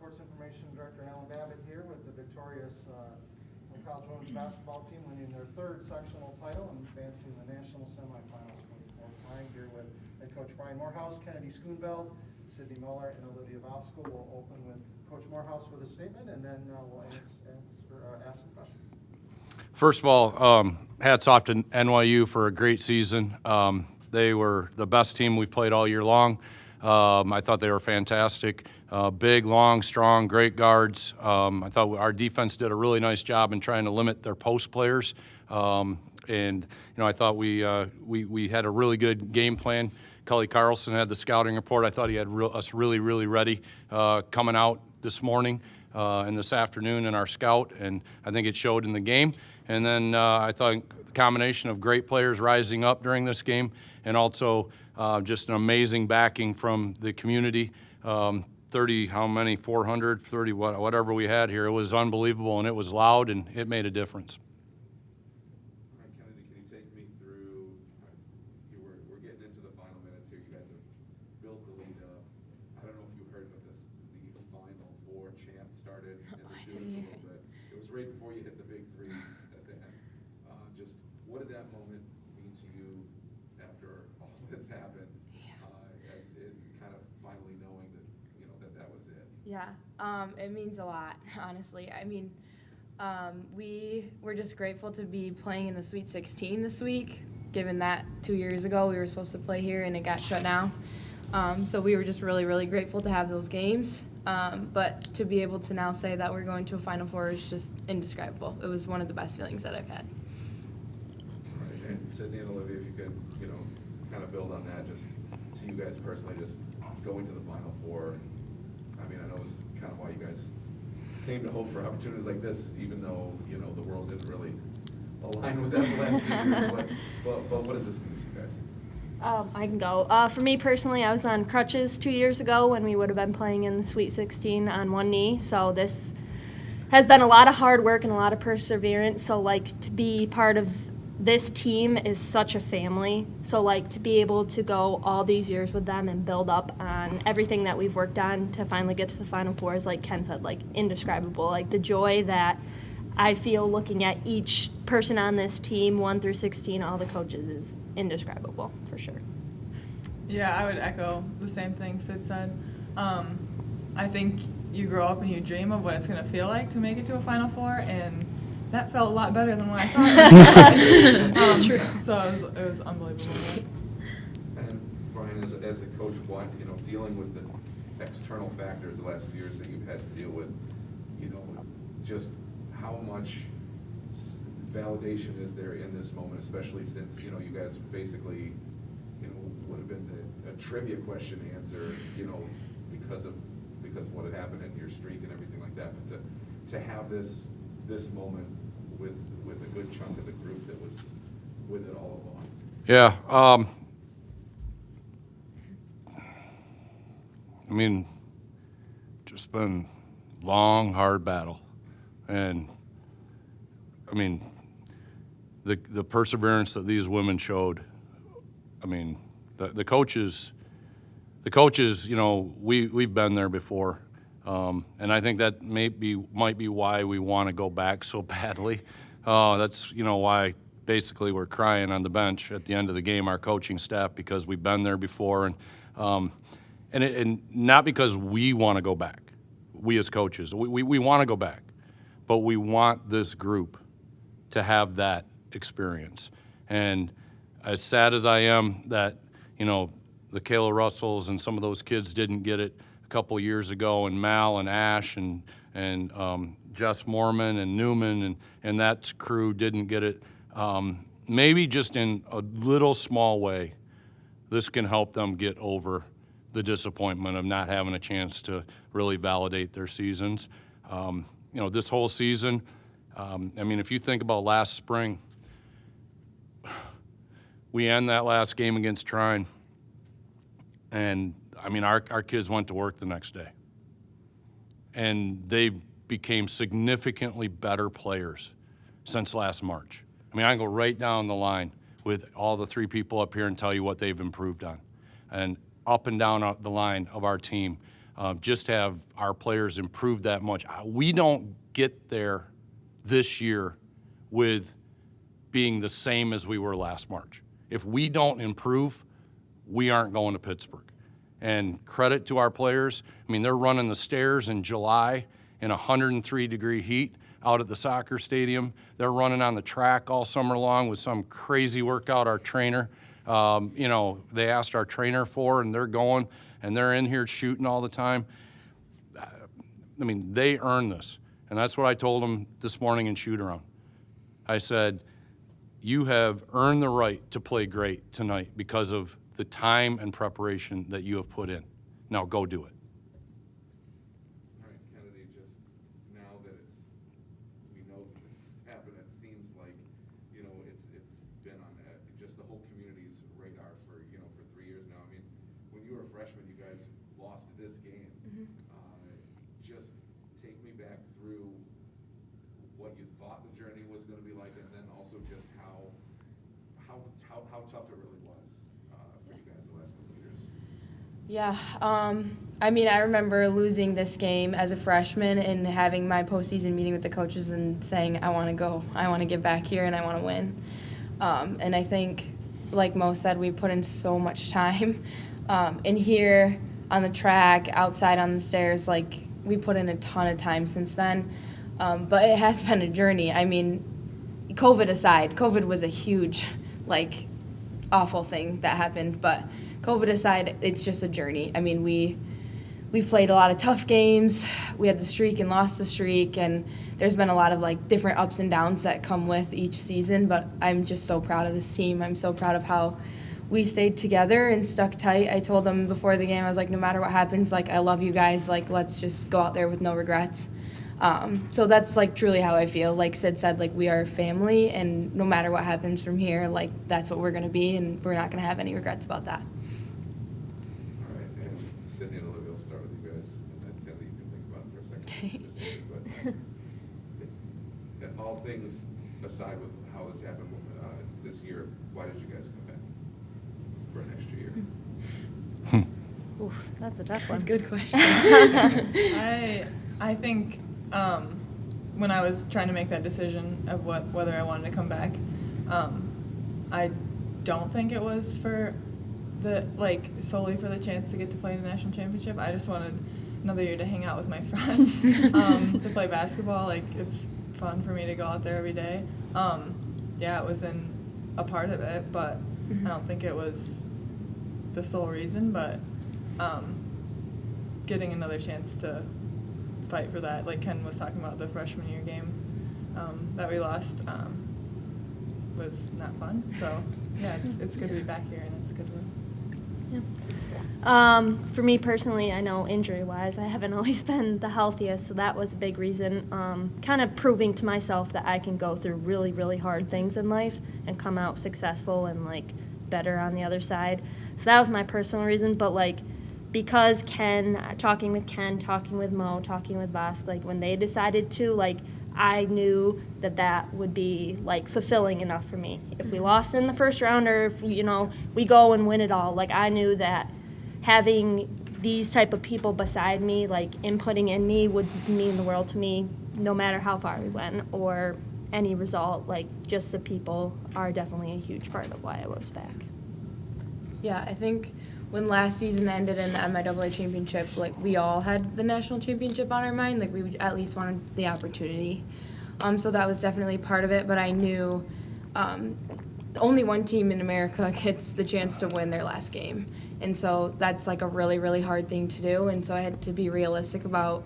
Sports Information Director Alan Babbitt here with the victorious college women's basketball team winning their third sectional title and advancing to the national semifinals for the fourth time. Here with head coach Brian Morehouse, Kennedy Schoonveld, Sydney Muller, and Olivia Vosco. We'll open with Coach Morehouse with a statement, and then we'll ask some questions. First of all, hats off to NYU for a great season. They were the best team we've played all year long. I thought they were fantastic. Big, long, strong, great guards. I thought our defense did a really nice job in trying to limit their post players. And I thought we had a really good game plan. Cully Carlson had the scouting report. I thought he had us really, really ready coming out this morning and this afternoon in our scout, and I think it showed in the game. And then I thought the combination of great players rising up during this game and also just an amazing backing from the community. 430, whatever we had here. It was unbelievable, and it was loud, and it made a difference. All right, Kennedy, can you take me through, we're getting into the final minutes here. You guys have built the lead up. I don't know if you heard, but the Final Four chant started in the students a little bit. It was right before you hit the big three at the end. Just what did that moment mean to you after all that's happened? As it kind of finally knowing that that was it. Yeah, it means a lot, honestly. I mean, we were just grateful to be playing in the Sweet 16 this week, given that 2 years ago we were supposed to play here and it got shut down. So we were just really, really grateful to have those games. But to be able to now say that we're going to a Final Four is just indescribable. It was one of the best feelings that I've had. All right, and Sydney and Olivia, if you could, kind of build on that, just to you guys personally, just going to the Final Four. I mean, I know this is kind of why you guys came to hope for opportunities like this, even though, the world didn't really align with that the last few years. But what does this mean to you guys? I can go. For me personally, I was on crutches 2 years ago when we would have been playing in the Sweet 16 on one knee. So this has been a lot of hard work and a lot of perseverance. So, to be part of this team is such a family. So, to be able to go all these years with them and build up on everything that we've worked on to finally get to the Final Four is, like Ken said, indescribable. The joy that I feel looking at each person on this team, 1 through 16, all the coaches, is indescribable, for sure. Yeah, I would echo the same thing Sid said. I think you grow up and you dream of what it's going to feel like to make it to a Final Four, and that felt a lot better than what I thought. So it was unbelievable. And Brian, as a coach, dealing with the external factors the last few years that you've had to deal with, just how much validation is there in this moment, especially since you guys basically would have been a trivia question to answer, because of what had happened in your streak and everything like that. But to have this moment with a good chunk of the group that was with it all along. Yeah. I mean, just been long, hard battle, and I mean, the perseverance that these women showed. I mean, the coaches, we've been there before, and I think that might be why we want to go back so badly. That's why basically we're crying on the bench at the end of the game, our coaching staff, because we've been there before, and not because we want to go back. We as coaches, we want to go back, but we want this group to have that experience. And as sad as I am that, the Kayla Russells and some of those kids didn't get it a couple years ago, and Mal and Ash and Jess Mormon and Newman and that crew didn't get it, maybe just in a little small way, this can help them get over the disappointment of not having a chance to really validate their seasons. This whole season, if you think about last spring, we end that last game against Trine, and our kids went to work the next day, and they became significantly better players since last March. I can go right down the line with all the three people up here and tell you what they've improved on, and up and down the line of our team. just have our players improve that much. We don't get there this year with being the same as we were last March. If we don't improve, we aren't going to Pittsburgh. And credit to our players. I mean, they're running the stairs in July in 103-degree heat out at the soccer stadium. They're running on the track all summer long with some crazy workout our trainer, they asked our trainer for, and they're going, and they're in here shooting all the time. I mean, they earn this. And that's what I told them this morning in shoot-around. I said, you have earned the right to play great tonight because of the time and preparation that you have put in. Now go do it. All right, Kennedy, just now that we know that this has happened, it seems like, it's been on just the whole community's radar for 3 years now. I mean, when you were a freshman, you guys lost this game. Just take me back through what you thought the journey was going to be like, and then also just how tough it really was for you guys the last couple of years. Yeah, I remember losing this game as a freshman and having my postseason meeting with the coaches and saying, I want to go, I want to get back here, and I want to win. And I think, like Mo said, we put in so much time. In here, on the track, outside on the stairs, we put in a ton of time since then. But it has been a journey. I mean, COVID aside, COVID was a huge, awful thing that happened, but COVID aside, it's just a journey. I mean, we've played a lot of tough games. We had the streak and lost the streak, and there's been a lot of different ups and downs that come with each season, but I'm just so proud of this team. I'm so proud of how we stayed together and stuck tight. I told them before the game, I was like, no matter what happens, I love you guys. Let's just go out there with no regrets. So that's truly how I feel. Like Sid said, we are a family, and no matter what happens from here, that's what we're going to be, and we're not going to have any regrets about that. All right, and Sydney and Olivia will start with you guys, and then Kennedy, you can think about it for a second. But all things aside with how this happened this year, why did you guys come back for an extra year? Oof, that's a tough one. Good question. I think when I was trying to make that decision of whether I wanted to come back, I don't think it was for solely for the chance to get to play in the national championship. I just wanted another year to hang out with my friends, to play basketball. It's fun for me to go out there every day. Yeah, it was a part of it, but I don't think it was the sole reason. But getting another chance to fight for that, like Ken was talking about the freshman year game that we lost, was not fun. So yeah, it's good to be back here, and it's good to win. For me personally, I know injury-wise, I haven't always been the healthiest, so that was a big reason. Kind of proving to myself that I can go through really, really hard things in life and come out successful and better on the other side. So that was my personal reason. But because talking with Mo, talking with Bosk, when they decided to, I knew that would be fulfilling enough for me. If we lost in the first round, or if we go and win it all, I knew that having these type of people beside me, inputting in me, would mean the world to me, no matter how far we went or any result. Just the people are definitely a huge part of why I was back. Yeah, I think when last season ended in the MIAA championship, we all had the national championship on our mind. We at least wanted the opportunity. So that was definitely part of it. But I knew only one team in America gets the chance to win their last game. And so that's a really, really hard thing to do. And so I had to be realistic about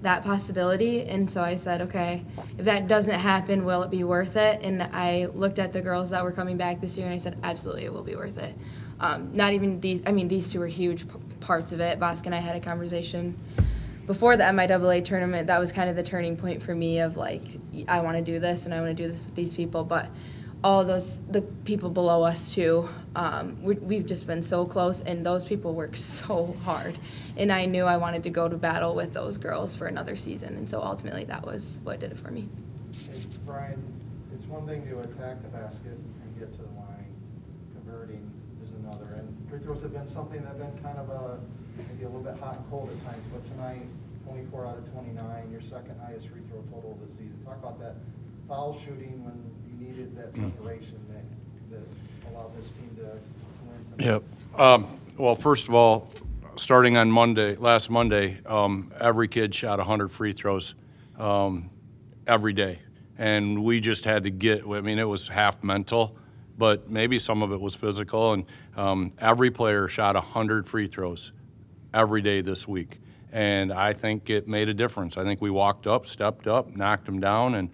that possibility. And so I said, okay, if that doesn't happen, will it be worth it? And I looked at the girls that were coming back this year, and I said, absolutely, it will be worth it. Not even these two were huge parts of it. Bosk and I had a conversation before the MIAA tournament. That was kind of the turning point for me of I want to do this, and I want to do this with these people. But all the people below us too, we've just been so close, and those people work so hard. And I knew I wanted to go to battle with those girls for another season, and so ultimately that was what did it for me. Hey, Brian, it's one thing to attack the basket and get to the line. Converting is another. And free throws have been something that have been kind of maybe a little bit hot and cold at times, but tonight, 24 out of 29, your second highest free throw total of the season. Talk about that foul shooting when you needed that separation that allowed this team to win tonight. Yep. Well, first of all, starting on last Monday, every kid shot 100 free throws every day. And we just had to it was half mental, but maybe some of it was physical. And every player shot 100 free throws every day this week. And I think it made a difference. I think we walked up, stepped up, knocked them down. And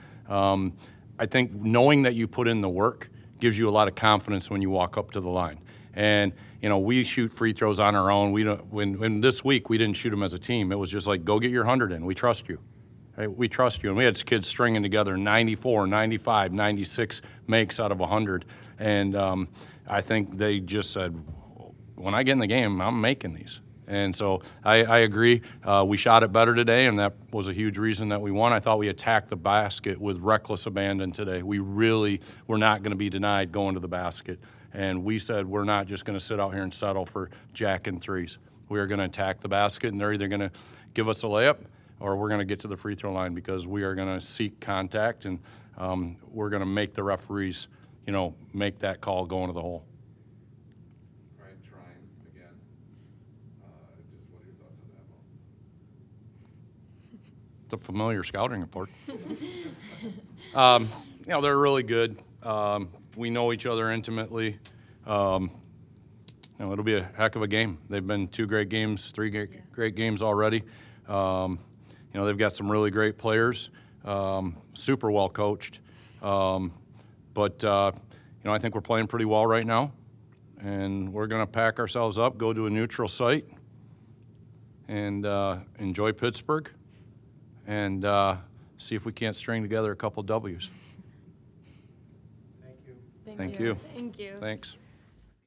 I think knowing that you put in the work gives you a lot of confidence when you walk up to the line. And, we shoot free throws on our own. When this week we didn't shoot them as a team. It was just like, go get your 100 in. We trust you. Right? We trust you. And we had kids stringing together 94, 95, 96 makes out of 100. And I think they just said, when I get in the game, I'm making these. And so I agree. We shot it better today, and that was a huge reason that we won. I thought we attacked the basket with reckless abandon today. We really were not going to be denied going to the basket. And we said we're not just going to sit out here and settle for jacking threes. We are going to attack the basket, and they're either going to give us a layup or we're going to get to the free throw line because we are going to seek contact, and we're going to make the referees, make that call going to the hole. Right, trying again. Just what are your thoughts on that, Mo? It's a familiar scouting report. They're really good. We know each other intimately. It'll be a heck of a game. They've been 2 great games, 3 great games already. They've got some really great players, super well coached. But I think we're playing pretty well right now. And we're going to pack ourselves up, go to a neutral site, and enjoy Pittsburgh, and see if we can't string together a couple W's. Thank you. Thank you. Thank you. Thanks.